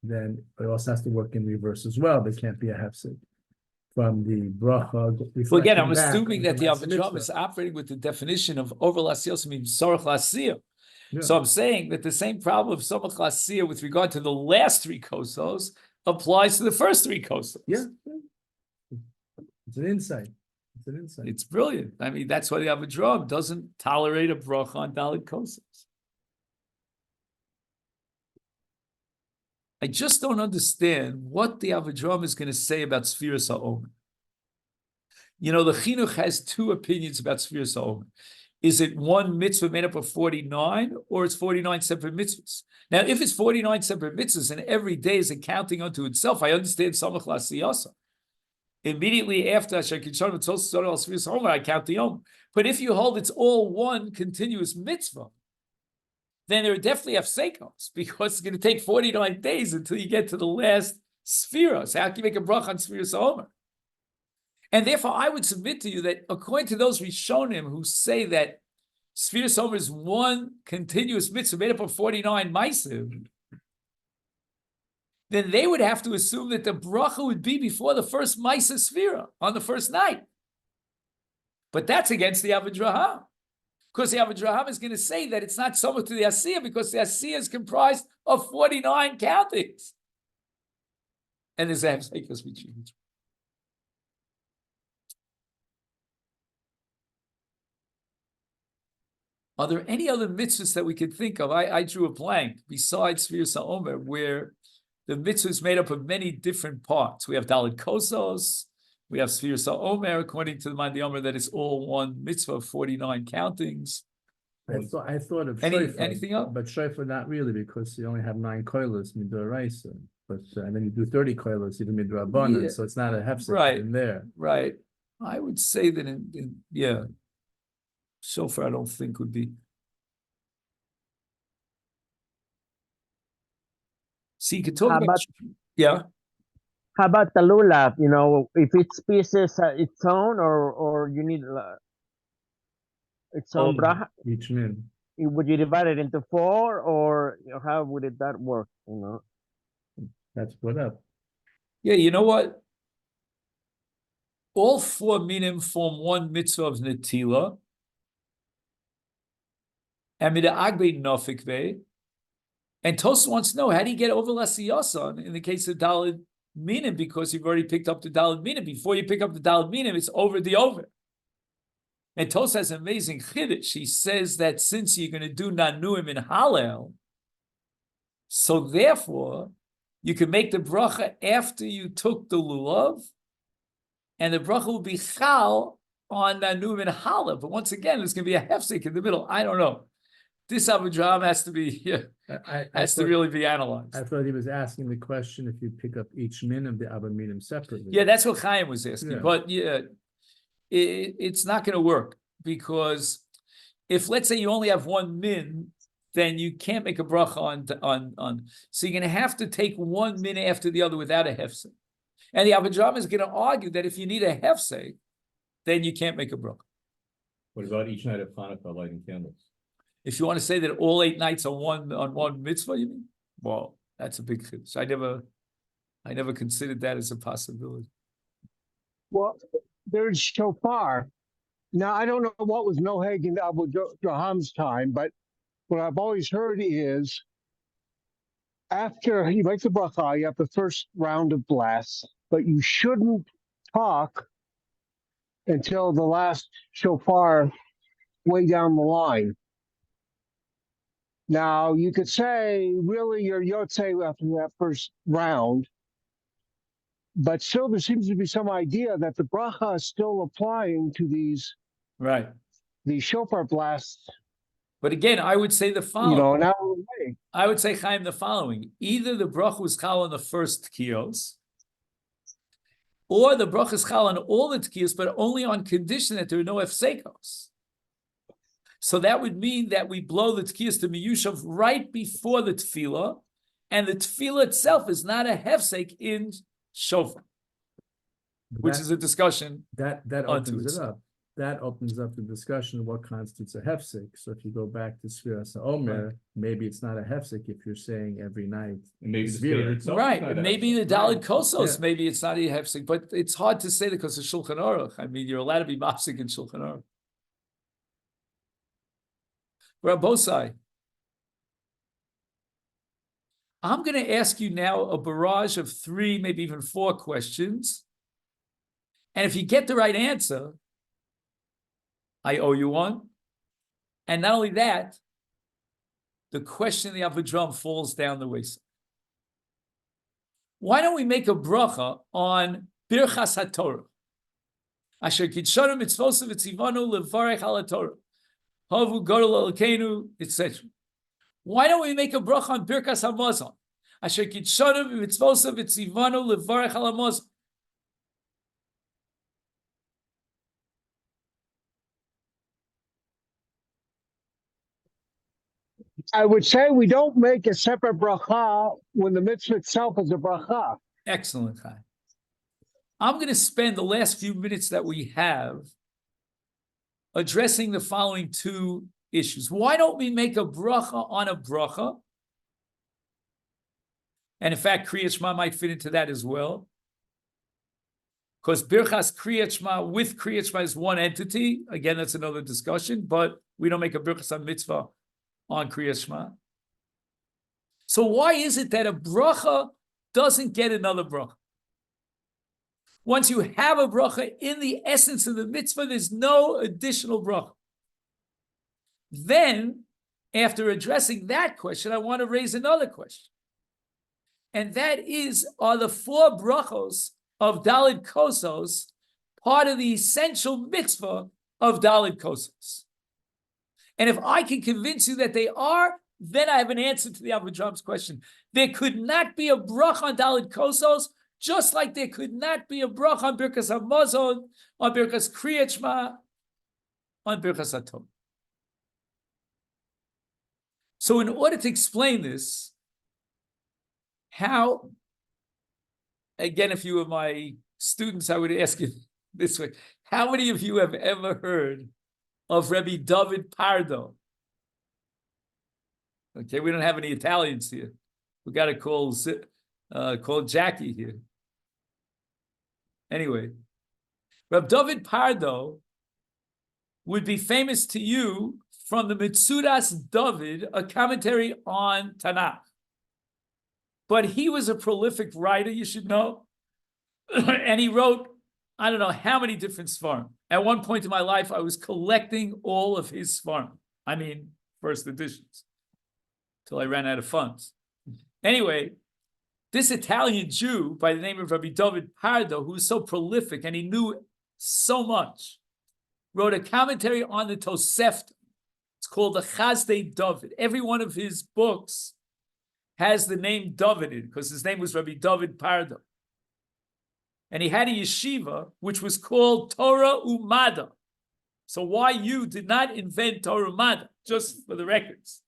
then it also has to work in reverse as well. There can't be a hefsek from the bracha. Well, again, I'm reflecting back assuming that the onto ma'aseh Avadram is mitzvah. operating with the definition of over lasiyos means sorach lasiyah. Yeah. So I'm saying that the same problem of sorach lasiyah with regard to the last three kosos applies to the first three kosos. Yeah. It's an insight. It's an insight. It's brilliant. I mean, that's why the Avadram doesn't tolerate a bracha on Dalit Kosos. I just don't understand what the Avadram is going to say about Sfiras HaOmer. You know, the Chinuch has two opinions about Sfiras HaOmer. Is it one mitzvah made up of 49, or it's 49 separate mitzvahs? Now, if it's 49 separate mitzvahs and every day is accounting unto itself, I understand Samach Lasiyasa. Immediately after I count the Omer. But if you hold it's all one continuous mitzvah, then there definitely have sekos, because it's going to take 49 days until you get to the last Sphira. So how can you make a bracha on Sfiras HaOmer? And therefore, I would submit to you that according to those Rishonim who say that Sfiras HaOmer is one continuous mitzvah made up of 49 ma'asim, then they would have to assume that the bracha would be before the first ma'aseh sfira on the first night. But that's against the Avodraham, because the Avodraham is going to say that it's not so much to the Asiyah, because the Asiyah is comprised of 49 countings. And there's a hefsekos between each. Are there any other mitzvahs that we could think of? I drew a blank besides Sfiras HaOmer, where the mitzvah is made up of many different parts. We have Dalit Kosos, we have Sfiras HaOmer, according to the Mind the Omer, that it's all one mitzvah of 49 countings. I thought of anything else? But shofar not really, because you only have 9 koilos midoraisa, but and then you do 30 koilos even midrabanan, Yeah. so it's not a hefsek Right. in there. Right. I would say that in so far I don't think would be. See, you could talk How about, about- yeah. How about the lulav? You know, if it's pieces its own, or you need its own bracha, Each min. would you divide it into 4, or how would that work? You know, That's split up. Yeah, you know what? All 4 minim form one mitzvah of netila. And mid'agbe nofikve. And Tosa wants to know, how do you get over Lasiyasan in the case of Dalid Minim? Because you've already picked up the Dalid Minim. Before you pick up the Dalid Minim, it's over the over. And Tosa has an amazing chiddush. She says that since you're going to do Nanuim in Hallel, so therefore, you can make the bracha after you took the lulav, and the bracha will be chal on Nanuim in Hallel. But once again, there's going to be a hefsek in the middle. I don't know. This Avodraham has to be has to really be analyzed. I thought he was asking the question if you pick up each min of the Abba minim separately. Yeah, that's what Chaim was asking. Yeah. But yeah, it's not going to work, because if, let's say, you only have one min, then you can't make a bracha on. So you're going to have to take one min after the other without a hefsek. And the Avodraham is going to argue that if you need a hefsek, then you can't make a bracha. What about each night of Hanukkah lighting candles? If you want to say that all 8 nights are on one mitzvah, you mean? Well, that's a big chiddush. I never considered that as a possibility. Well, there's shofar. Now, I don't know what was Nohag in Abu Draham's time, but what I've always heard is after you make the bracha, you have the first round of blasts, but you shouldn't talk until the last shofar way down the line. Now, you could say, really, your yotzei after that first round, but still there seems to be some idea that the bracha is still applying to these Right. shofar blasts, But again, I would say the following. you know, now way. I would say, Chaim, the following. Either the bracha was chal on the first kiyos, or the bracha is chal on all the tkiyos, but only on condition that there are no efsekos. So that would mean that we blow the tkiyas to miyushav right before the tefillah, and the tefillah itself is not a hefsek in shofar, which is a discussion. That onto opens it itself. up. That opens up the discussion of what constitutes a hefsek. So if you go back to Sfiras Omer, maybe it's not a hefsek if you're saying every night. And maybe the Svira. Seder itself is Right, not and a maybe the hefsek. Daled Right. Kosos, Yeah. maybe it's not a hefsek, but it's hard to say that because of Shulchan Aruch. I mean, you're allowed to be mafsik in Shulchan Aruch. Rabbosai, I'm going to ask you now a barrage of 3, maybe even 4 questions. And if you get the right answer, I owe you one. And not only that, the question of the Avedram falls down the wayside. Why don't we make a bracha on Birchas HaTorah? Asher Kidshanu Mitzvosav Etzivanu Levarech Al HaTorah. Havu Gadol Elokeinu, etc. Why don't we make a bracha on Birkas HaMazon? Asher Kidshanu Mitzvosav Etzivanu Levarech Al HaMazon. I would say we don't make a separate bracha when the mitzvah itself is a bracha. Excellent, Chaim. I'm going to spend the last few minutes that we have addressing the following 2 issues. Why don't we make a bracha on a bracha? And in fact, Kriyat Shema might fit into that as well. Because Birchas Kriyat Shema with Kriyat Shema is one entity. Again, that's another discussion, but we don't make a Birchas HaMitzvah on Kriyat Shema. So why is it that a bracha doesn't get another bracha? Once you have a bracha in the essence of the mitzvah, there's no additional bracha. Then, after addressing that question, I want to raise another question. And that is, are the 4 brachos of Daled Kosos part of the essential mitzvah of Daled Kosos? And if I can convince you that they are, then I have an answer to the Avedram's question. There could not be a bracha on Daled Kosos, just like there could not be a bracha on Birkas HaMazon, on Birkas Kriyat Shema, on Birkas HaTorah. So in order to explain this, how, again, if you were my students, I would ask you this way. How many of you have ever heard of Rabbi David Pardo? Okay, we don't have any Italians here. We got to call Jackie here. Anyway, Rabbi David Pardo would be famous to you from the Mitzudas David, a commentary on Tanakh. But he was a prolific writer, you should know. And he wrote, I don't know how many different svarim. At one point in my life, I was collecting all of his svarim. I mean, first editions, till I ran out of funds. Anyway, this Italian Jew by the name of Rabbi David Pardo, who was so prolific and he knew so much, wrote a commentary on the Tosefta. It's called the Chazdei David. Every one of his books has the name David in, because his name was Rabbi David Pardo. And he had a yeshiva, which was called Torah Umada. So why you did not invent Torah Umada, just for the records.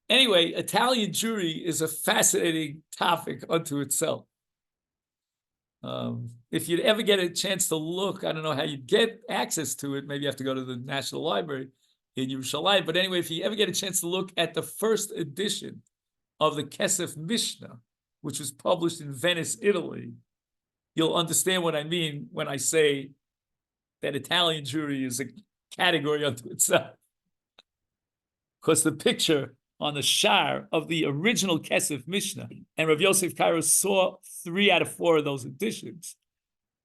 Anyway, Italian Jewry is a fascinating topic unto itself. If you'd ever get a chance to look, I don't know how you'd get access to it. Maybe you have to go to the National Library in Yerushalayim. But anyway, if you ever get a chance to look at the first edition of the Kesef Mishnah, which was published in Venice, Italy, you'll understand what I mean when I say that Italian Jewry is a category unto itself. Because the picture on the shar of the original Kesef Mishnah, and Rav Yosef Kairos saw 3 out of 4 of those editions,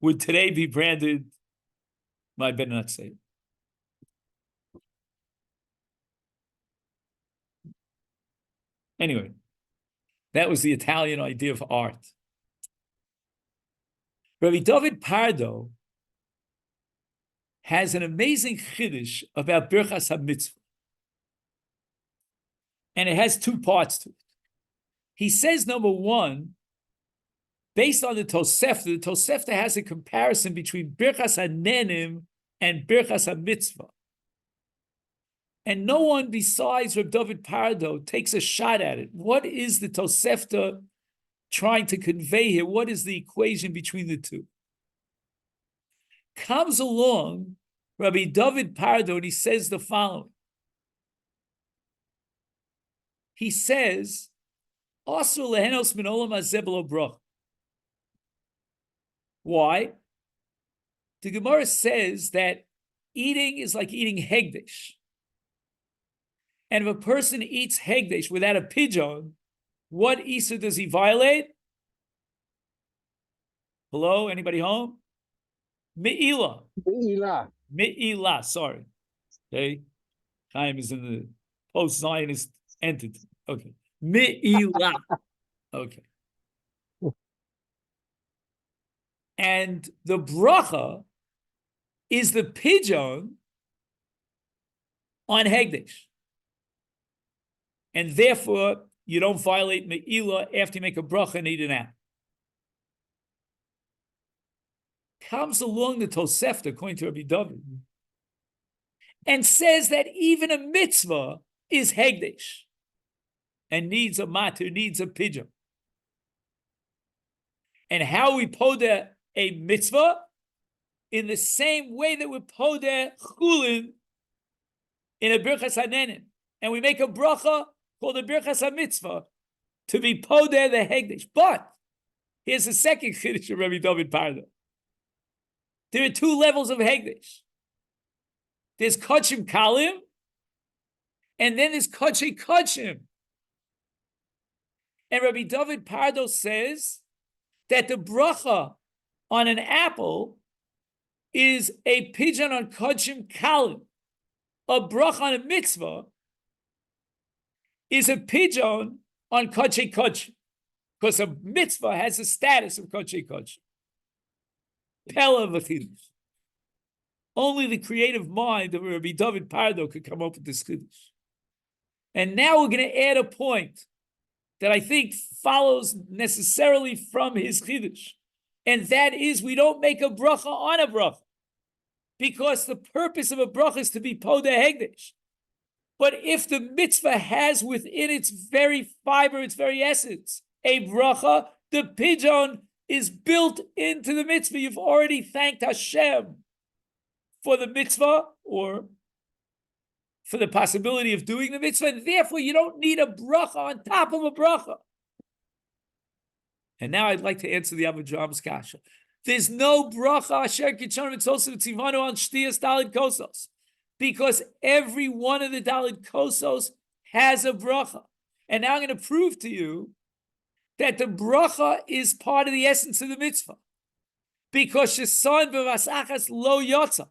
would today be branded, I better not say it. Anyway, that was the Italian idea of art. Rabbi David Pardo has an amazing chiddush about Birchas HaMitzvah. And it has 2 parts to it. He says, number 1, based on the Tosefta has a comparison between Birchas HaNenim and Birchas HaMitzva. And no one besides Reb David Pardo takes a shot at it. What is the Tosefta trying to convey here? What is the equation between the two? Comes along Rabbi David Pardo and he says the following. He says, Asur lehenos min olam hazeh b'lo bracha. Why? The Gemara says that eating is like eating hegdish. And if a person eats hegdish without a pigeon, what Issa does he violate? Hello, anybody home? Me'ila. Me'ila, sorry. Okay. Chaim is in the post-Zionist entity. Okay. Me'ila. Okay. And the bracha is the pigeon on hegdish. And therefore, you don't violate Me'ila after you make a bracha and eat it out. Comes along the Tosefta, according to Rabbi David, and says that even a mitzvah is hegdish and needs a matter, needs a pigeon. And how we poda a mitzvah? In the same way that we poda chulin in a Birchas Hanenin. And we make a bracha called a Birchas HaMitzvah to be poda the hegdish. But here's the second chiddush of Rabbi David Pardo. There are two levels of hegdish. There's kachim kalim, and then there's kachi kachim. And Rabbi David Pardo says that the bracha on an apple is a pigeon on kachim kalim. A bracha on a mitzvah is a pigeon on kachi kachim, because a mitzvah has the status of kachi kachim. Pella v'chiddush. Only the creative mind of Rabbi David Pardo could come up with this chiddush. And now we're going to add a point that I think follows necessarily from his chiddush, and that is we don't make a bracha on a bracha, because the purpose of a bracha is to be poda hegdish. But if the mitzvah has within its very fiber, its very essence, a bracha, the pigeon is built into the mitzvah. You've already thanked Hashem for the mitzvah or for the possibility of doing the mitzvah, and therefore you don't need a bracha on top of a bracha. And now I'd like to answer the Avadram's kasha. There's no bracha asher kichon mitzvos v'tzivanu on shtiyas dalid kosos, because every one of the dalid kosos has a bracha. And now I'm going to prove to you that the bracha is part of the essence of the mitzvah. Because shesan b'vasachas lo yotza.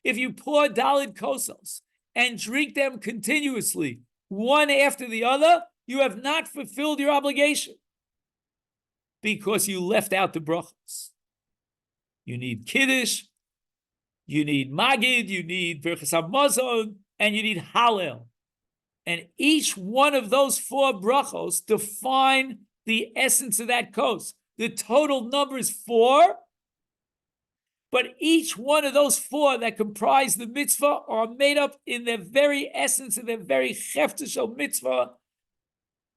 If you pour dalid kosos and drink them continuously, one after the other, you have not fulfilled your obligation. Because you left out the brachas. You need kiddush, you need magid, you need birchas hamazon, and you need hallel. And each one of those four brachos define the essence of that kos. The total number is 4, but each one of those 4 that comprise the mitzvah are made up in their very essence, in their very heftish mitzvah,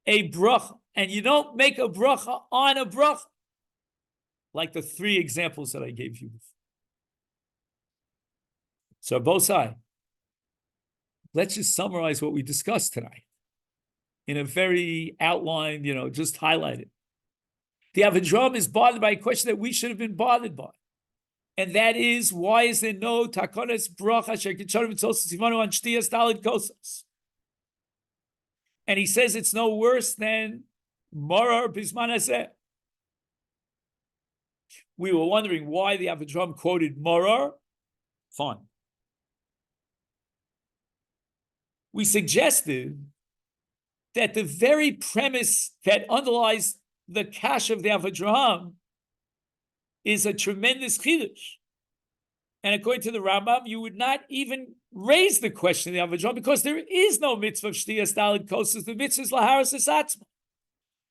a bracha. And you don't make a bracha on a bracha, like the 3 examples that I gave you before. So Bosai, let's just summarize what we discussed tonight in a very outline, just highlight it. The Avedram is bothered by a question that we should have been bothered by. And that is, why is there no takones bracha shekichon mitzvos tzivanu on shtiyas dalid kosos? And he says it's no worse than morar bisman hazeh. We were wondering why the Avedram quoted morar. Fine. We suggested that the very premise that underlies the kash of the Avedram is a tremendous chiddush. And according to the Rambam, you would not even raise the question of the Avedram because there is no mitzvah of shtiyas dalid kosos. The mitzvah is laharas esatzma.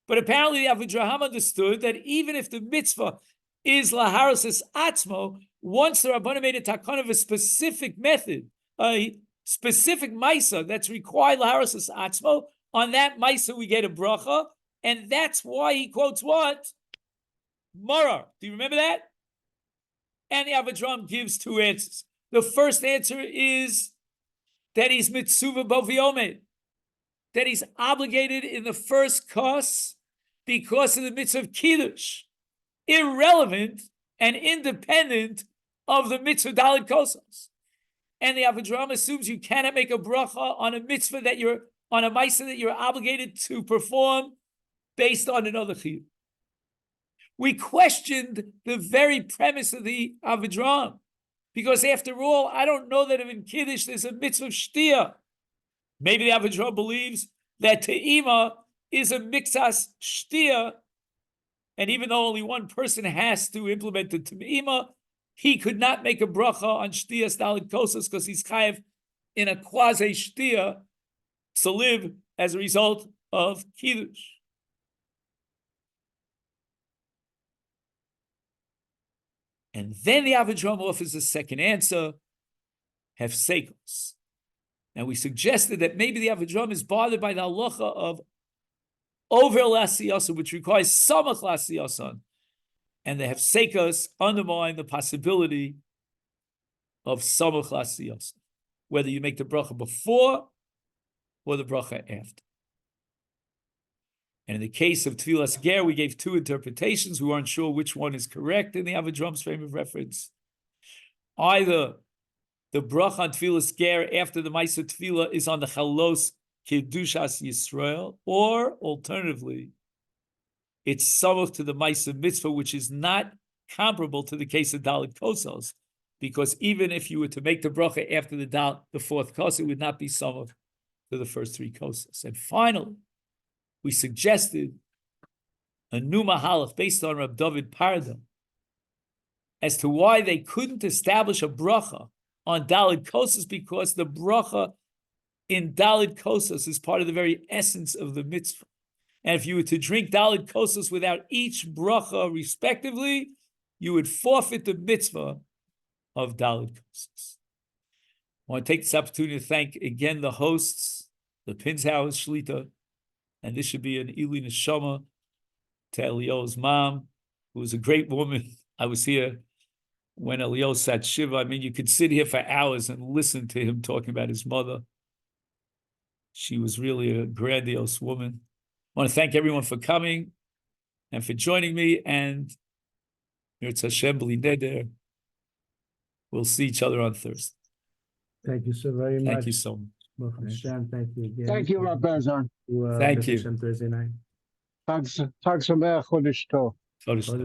But apparently the Avedram understood that even if the mitzvah is laharas esatzma, once the Rabbanan made a takana of a specific method, a specific maisa that's required laharasas atzmo, on that maisa we get a bracha, and that's why he quotes what? Morar. Do you remember that? And the Avedram gives two answers. The first answer is that he's mitzuva boviomed, that he's obligated in the first kos because of the mitzvah of kiddush, irrelevant and independent of the mitzvah dalit kosos. And the Avedram assumes you cannot make a bracha on a mitzvah that you're on a ma'aseh that you're obligated to perform based on another chiyuv. We questioned the very premise of the Avedram, because after all, I don't know that in Kiddush there's a mitzvah of shtia. Maybe the Avedram believes that te'ima is a mixas shtia, and even though only one person has to implement the te'ima, he could not make a bracha on shtia dalit kosos because he's chayav in a quasi shtia to live as a result of Kiddush. And then the Avedram offers a second answer, hefsekos. And we suggested that maybe the Avedram is bothered by the halacha of over lasiyasan, which requires samach lasiyasan. And the hefsekos undermine the possibility of samach lasiyasan, whether you make the bracha before or the bracha after. And in the case of Tfilas Ger, we gave two interpretations. We weren't sure which one is correct in the Avedram's frame of reference. Either the bracha on Tfilas Ger after the Ma'aser Tfilah is on the Chalos Kedushas Yisrael, or alternatively, it's samach to the Ma'aser Mitzvah, which is not comparable to the case of Dalit Kosos, because even if you were to make the bracha after the fourth kos, it would not be samach to the first three kosas. And finally, we suggested a new mahalach based on Rab David Parda as to why they couldn't establish a bracha on Dalid Kosos, because the bracha in Dalid Kosos is part of the very essence of the mitzvah. And if you were to drink Dalid Kosos without each bracha respectively, you would forfeit the mitzvah of Dalid Kosos. I want to take this opportunity to thank again the hosts, the Pinsauer Shlita, and this should be an Ili Neshama to Elio's mom, who was a great woman. I was here when Elio sat Shiva. I mean, you could sit here for hours and listen to him talking about his mother. She was really a grandiose woman. I want to thank everyone for coming and for joining me. And Mirz Hashem B'li Neder. We'll see each other on Thursday. Thank you so very much. Thank you so much. Baruch Hashem, thank you again. Thank you, Rabbi Bezan. To, Thank Baruch you. Hashem Thursday night. Tag Sameach Chodesh Tov. Chodesh